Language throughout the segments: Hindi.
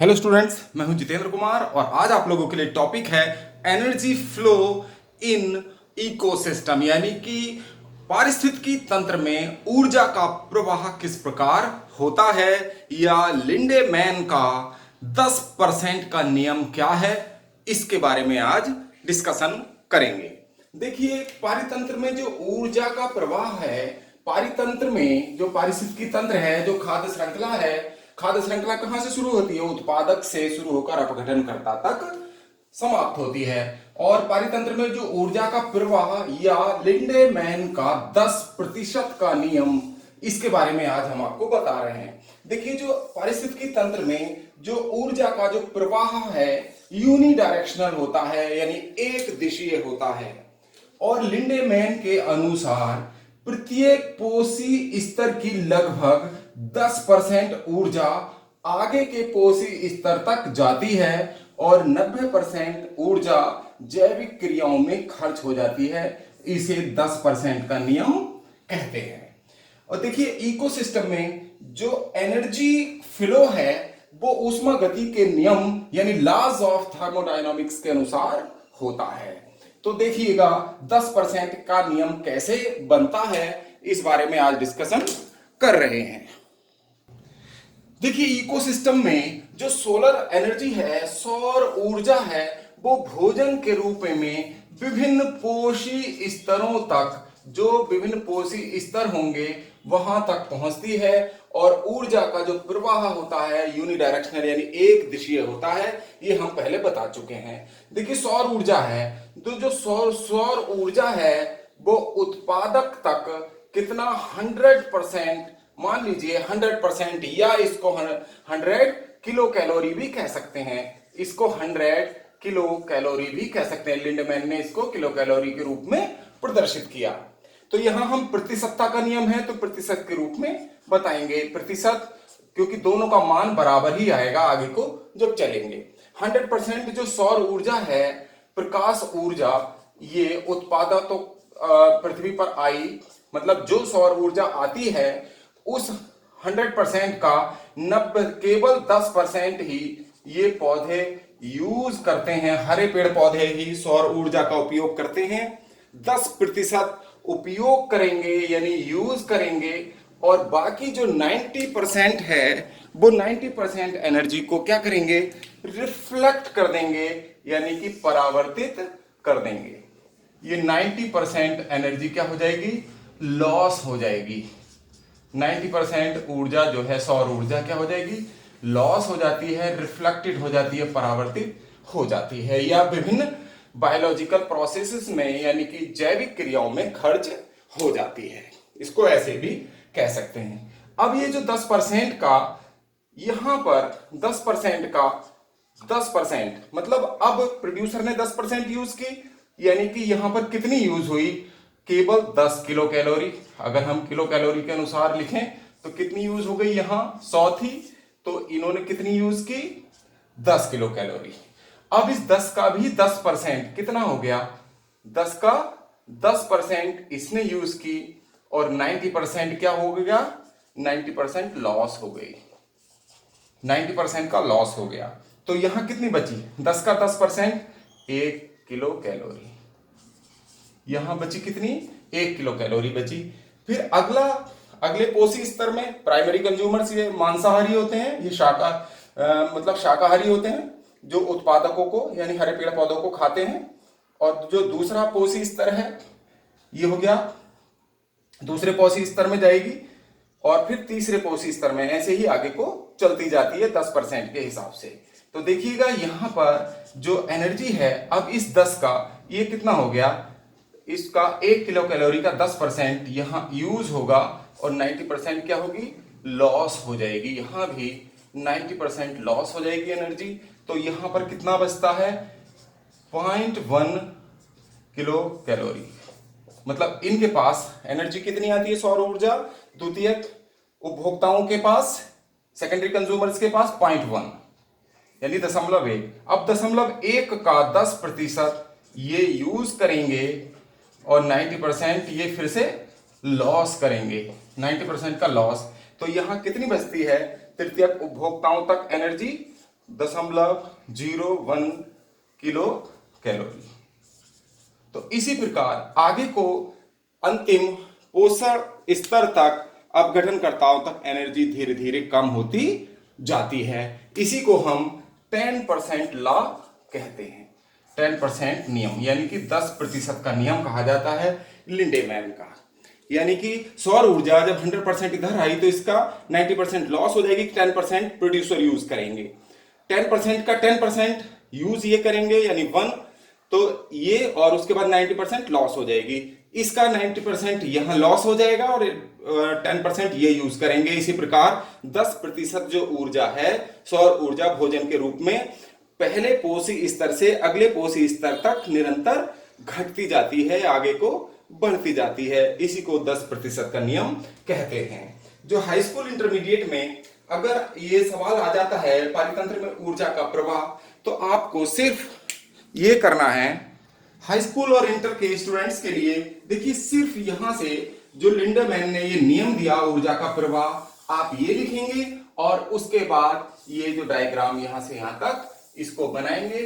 हेलो स्टूडेंट्स, मैं हूं जितेंद्र कुमार और आज आप लोगों के लिए टॉपिक है एनर्जी फ्लो इन इकोसिस्टम, यानी कि पारिस्थितिकी तंत्र में ऊर्जा का प्रवाह किस प्रकार होता है या लिंडेमैन का 10% का नियम क्या है, इसके बारे में आज डिस्कशन करेंगे। देखिए, पारितंत्र में जो ऊर्जा का प्रवाह है, पारितंत्र में जो पारिस्थितिकी तंत्र है, जो खाद्य श्रृंखला है, खाद्य श्रृंखला कहां से शुरू होती है? उत्पादक से शुरू होकर अपघटनकर्ता तक समाप्त होती है। और पारितंत्र में जो ऊर्जा का प्रवाह या लिंडेमैन का 10% का नियम, इसके बारे में आज हम आपको बता रहे हैं। देखिए, जो पारिस्थितिकी तंत्र में जो ऊर्जा का जो प्रवाह है यूनिडायरेक्शनल होता है, यानी एक दिशीय होता है। और लिंडेमैन के अनुसार प्रत्येक पोषी स्तर की लगभग 10% ऊर्जा आगे के पोषी स्तर तक जाती है और 90% ऊर्जा जैविक क्रियाओं में खर्च हो जाती है। इसे 10% का नियम कहते हैं। और देखिए, इकोसिस्टम में जो एनर्जी फ्लो है वो ऊष्मा गति के नियम यानी लॉज ऑफ थर्मोडायनामिक्स के अनुसार होता है। तो देखिएगा 10% का नियम कैसे बनता है, इस बारे में आज डिस्कशन कर रहे हैं। देखिए, इकोसिस्टम में जो सोलर एनर्जी है, सौर ऊर्जा है, वो भोजन के रूप में विभिन्न पोषी स्तरों तक, जो विभिन्न पोषी स्तर होंगे वहां तक पहुंचती है। और ऊर्जा का जो प्रवाह होता है यूनिडायरेक्शनल यानी एक दिशीय होता है, ये हम पहले बता चुके हैं। देखिए, सौर ऊर्जा है, तो जो सौर ऊर्जा है वो उत्पादक तक कितना 100%, मान लीजिए 100%, या इसको 100 किलो कैलोरी भी कह सकते हैं, इसको 100 किलो कैलोरी भी कह सकते हैं। लिंडमैन ने इसको किलो कैलोरी के रूप में प्रदर्शित किया। तो यहां हम प्रतिशतता का नियम है तो प्रतिशत के रूप में बताएंगे, प्रतिशत, क्योंकि दोनों का मान बराबर ही आएगा आगे को जब चलेंगे। 100% जो सौर ऊर्जा है, प्रकाश ऊर्जा, ये उत्पादक तो पृथ्वी पर आई, मतलब जो सौर ऊर्जा आती है उस 100% का केवल 10% ही ये पौधे यूज करते हैं। हरे पेड़ पौधे ही सौर ऊर्जा का उपयोग करते हैं। 10% उपयोग करेंगे यानी यूज करेंगे, और बाकी जो 90% है वो 90% एनर्जी को क्या करेंगे? रिफ्लेक्ट कर देंगे, यानी कि परावर्तित कर देंगे। ये 90% एनर्जी क्या हो जाएगी? लॉस हो जाएगी। 90% ऊर्जा जो है सौर ऊर्जा क्या हो जाएगी? लॉस हो जाती है, रिफ्लेक्टेड हो जाती है, परावर्तित हो जाती है, या विभिन्न बायोलॉजिकल प्रोसेसेस में यानी कि जैविक क्रियाओं में खर्च हो जाती है। इसको ऐसे भी कह सकते हैं। अब ये जो 10% का, यहां पर 10% का 10%, मतलब अब प्रोड्यूसर ने 10% यूज की, यानी कि यहां पर कितनी यूज हुई? केवल 10 किलो कैलोरी। अगर हम किलो कैलोरी के अनुसार लिखें तो कितनी यूज हो गई? यहां 100 थी, तो इन्होंने कितनी यूज की? 10 किलो कैलोरी। अब इस 10 का भी 10% कितना हो गया? 10 का 10% इसने यूज की, और 90% क्या हो गया? 90% लॉस हो गई। 90% का लॉस हो गया। तो यहां कितनी बची? 10 का 10%, 1 किलो कैलोरी। यहां बची कितनी? 1 किलो कैलोरी बची। फिर अगले पोषी स्तर में प्राइमरी कंज्यूमर्स, ये मांसाहारी होते हैं, ये मतलब शाकाहारी होते हैं, जो उत्पादकों को यानी हरे पेड़ पौधों को खाते हैं। और जो दूसरा पोषी स्तर है ये हो गया, दूसरे पोषी स्तर में जाएगी, और फिर तीसरे पोषी स्तर में, ऐसे ही आगे को चलती जाती है 10% के हिसाब से। तो देखिएगा यहां पर जो एनर्जी है, अब इस 10 का ये कितना हो गया? इसका 1 किलो कैलोरी का 10% यहां यूज होगा, और 90% क्या होगी? लॉस हो जाएगी। यहां भी 90% लॉस हो जाएगी एनर्जी। तो यहां पर कितना बचता है? 0.1 किलो कैलोरी। मतलब इनके पास एनर्जी कितनी आती है? सौर ऊर्जा द्वितीयक उपभोक्ताओं के पास, सेकेंडरी कंज्यूमर्स के पास 0.1 यानी 0.1। अब 0.1 का 10% ये यूज करेंगे, और 90% ये फिर से लॉस करेंगे। 90% का लॉस। तो यहां कितनी बचती है? तृतीयक उपभोक्ताओं तक एनर्जी 0.01 किलो कैलोरी। तो इसी प्रकार आगे को अंतिम पोषण स्तर तक अपघटनकर्ताओं तक एनर्जी धीरे धीरे कम होती जाती है। इसी को हम 10% लॉ कहते हैं। 10% नियम यानी कि 10% का नियम कहा जाता है लिंडेमैन का। यानी कि सौर ऊर्जा जब 100% इधर आई तो इसका 90% लॉस हो जाएगी, 10% प्रोड्यूसर यूज करेंगे। 10% का 10% यूज ये करेंगे यानी 1, तो ये और उसके बाद 90% लॉस हो जाएगी। इसका 90% यहां लॉस हो जाएगा और 10% ये यूज करेंगे। इसी प्रकार 10% जो ऊर्जा है सौर ऊर्जा भोजन के रूप में पहले पोषी स्तर से अगले पोषी स्तर तक निरंतर घटती जाती है, आगे को बढ़ती जाती है। इसी को 10% का नियम कहते हैं। जो हाई स्कूल इंटरमीडिएट में अगर ये सवाल आ जाता है पारितंत्र में ऊर्जा का प्रवाह, तो आपको सिर्फ ये करना है। हाई स्कूल और इंटर के स्टूडेंट्स के लिए देखिए, सिर्फ यहां से जो लिंडरमैन ने ये नियम दिया ऊर्जा का प्रवाह, आप ये लिखेंगे और उसके बाद ये जो डायग्राम यहां से यहां तक इसको बनाएंगे,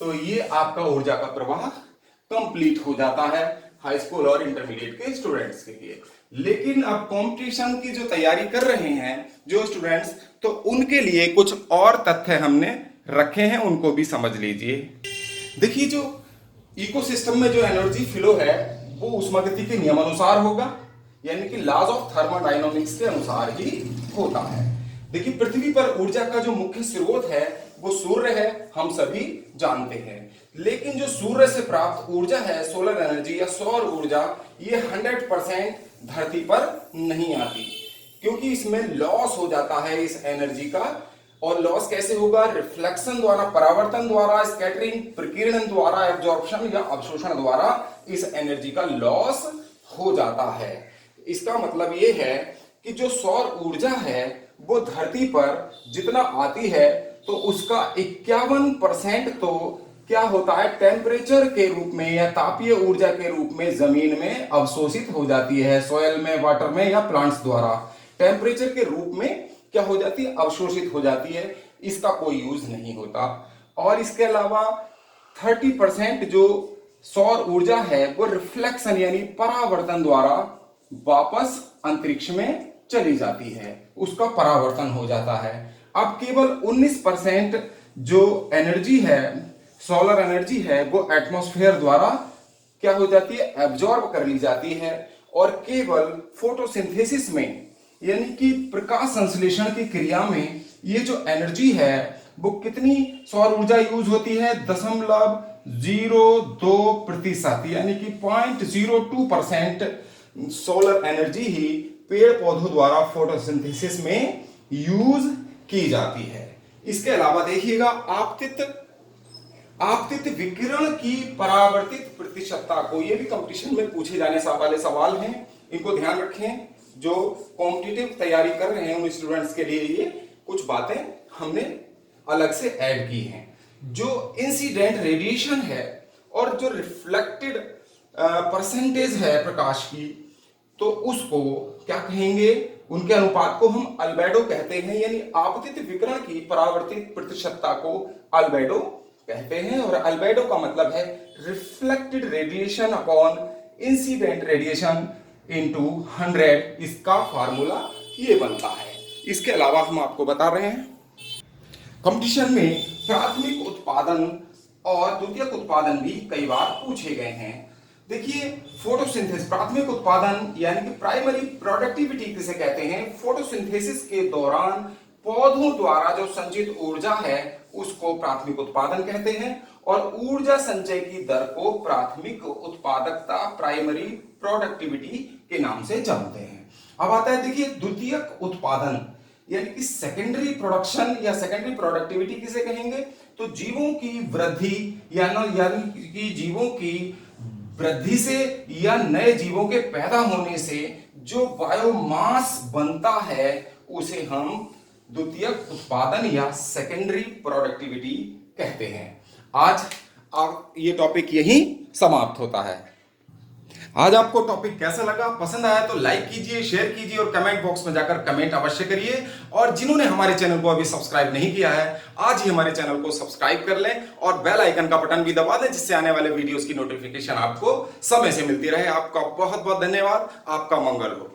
तो ये आपका ऊर्जा का प्रवाह कंप्लीट हो जाता है हाई स्कूल और इंटरमीडिएट के स्टूडेंट्स के लिए। लेकिन अब कंपटीशन की जो तैयारी कर रहे हैं जो स्टूडेंट्स, तो उनके लिए कुछ और तथ्य हमने रखे हैं, उनको भी समझ लीजिए। देखिए, जो इकोसिस्टम में जो एनर्जी फ्लो है वो उष्मागति के नियमानुसार होगा, यानी कि लॉज ऑफ थर्मोडायनामिक्स के अनुसार ही होता है। देखिए, पृथ्वी पर ऊर्जा का जो मुख्य स्रोत है वो सूर्य है, हम सभी जानते हैं। लेकिन जो सूर्य से प्राप्त ऊर्जा है, सोलर एनर्जी या सौर ऊर्जा, ये 100% धरती पर नहीं आती, क्योंकि इसमें लॉस हो जाता है इस एनर्जी का। और लॉस कैसे होगा? रिफ्लेक्शन द्वारा, परावर्तन द्वारा, स्कैटरिंग, प्रकीर्णन द्वारा, एब्जॉर्प्शन या अवशोषण द्वारा इस एनर्जी का लॉस हो जाता है। इसका मतलब ये है कि जो सौर ऊर्जा है वो धरती पर जितना आती है तो उसका 51% तो क्या होता है, टेम्परेचर के रूप में या तापीय ऊर्जा के रूप में जमीन में अवशोषित हो जाती है, सॉयल में, वाटर में या प्लांट्स द्वारा टेम्परेचर के रूप में क्या हो जाती है, अवशोषित हो जाती है। इसका कोई यूज नहीं होता। और इसके अलावा 30% जो सौर ऊर्जा है वो रिफ्लेक्शन यानी परावर्तन द्वारा वापस अंतरिक्ष में चली जाती है, उसका परावर्तन हो जाता है। अब केवल 19% जो एनर्जी है, सोलर एनर्जी है, वो एटमॉस्फेयर द्वारा क्या हो जाती है, एब्जॉर्ब कर ली जाती है। और केवल फोटोसिंथेसिस में यानी कि प्रकाश संश्लेषण की क्रिया में ये जो एनर्जी है वो कितनी सौर ऊर्जा यूज होती है, 0.02% यानी कि 0.02% सोलर एनर्जी ही पेड़ पौधों द्वारा फोटोसिंथेसिस में यूज की जाती है। इसके अलावा देखिएगा, आपतित विकिरण की परावर्तित प्रतिशतता को, ये भी कंपटीशन में पूछे जाने वाले सवाल हैं, इनको ध्यान रखें। जो कॉम्पिटिटिव तैयारी कर रहे हैं उन स्टूडेंट्स के लिए ये कुछ बातें हमने अलग से ऐड की हैं। जो इंसिडेंट रेडिएशन है और जो रिफ्लेक्टेड परसेंटेज है प्रकाश की, तो उसको क्या कहेंगे, उनके अनुपात को हम अल्बेडो कहते हैं। यानी आपतित विकिरण की परावर्तित प्रतिशतता को अल्बेडो कहते हैं। और अल्बेडो का मतलब है reflected radiation upon incident radiation into 100। इसका फार्मूला ये बनता है। इसके अलावा हम आपको बता रहे हैं, कंपटीशन में प्राथमिक उत्पादन और द्वितीयक उत्पादन भी कई बार पूछे गए हैं। देखिए, फोटोसिंथेसिस, प्राथमिक उत्पादन यानी कि प्राइमरी प्रोडक्टिविटी किसे कहते हैं, फोटोसिंथेसिस के दौरान पौधों द्वारा जो संचित ऊर्जा है उसको प्राथमिक उत्पादन कहते हैं। और ऊर्जा संचय की दर को प्राथमिक उत्पादकता, प्राइमरी प्रोडक्टिविटी के नाम से जानते हैं। अब आता है, देखिए, द्वितीयक उत्पादन यानी कि सेकेंडरी प्रोडक्शन या सेकेंडरी प्रोडक्टिविटी किसे कहेंगे, तो जीवों की वृद्धि यानी कि जीवों की वृद्धि से या नए जीवों के पैदा होने से जो बायोमास बनता है उसे हम द्वितीयक उत्पादन या सेकेंडरी प्रोडक्टिविटी कहते हैं। आज ये टॉपिक यहीं समाप्त होता है। आज आपको टॉपिक कैसा लगा, पसंद आया तो लाइक कीजिए, शेयर कीजिए और कमेंट बॉक्स में जाकर कमेंट अवश्य करिए। और जिन्होंने हमारे चैनल को अभी सब्सक्राइब नहीं किया है, आज ही हमारे चैनल को सब्सक्राइब कर लें और बेल आइकन का बटन भी दबा दें, जिससे आने वाले वीडियोस की नोटिफिकेशन आपको समय से मिलती रहे। आपका बहुत बहुत धन्यवाद। आपका मंगल हो।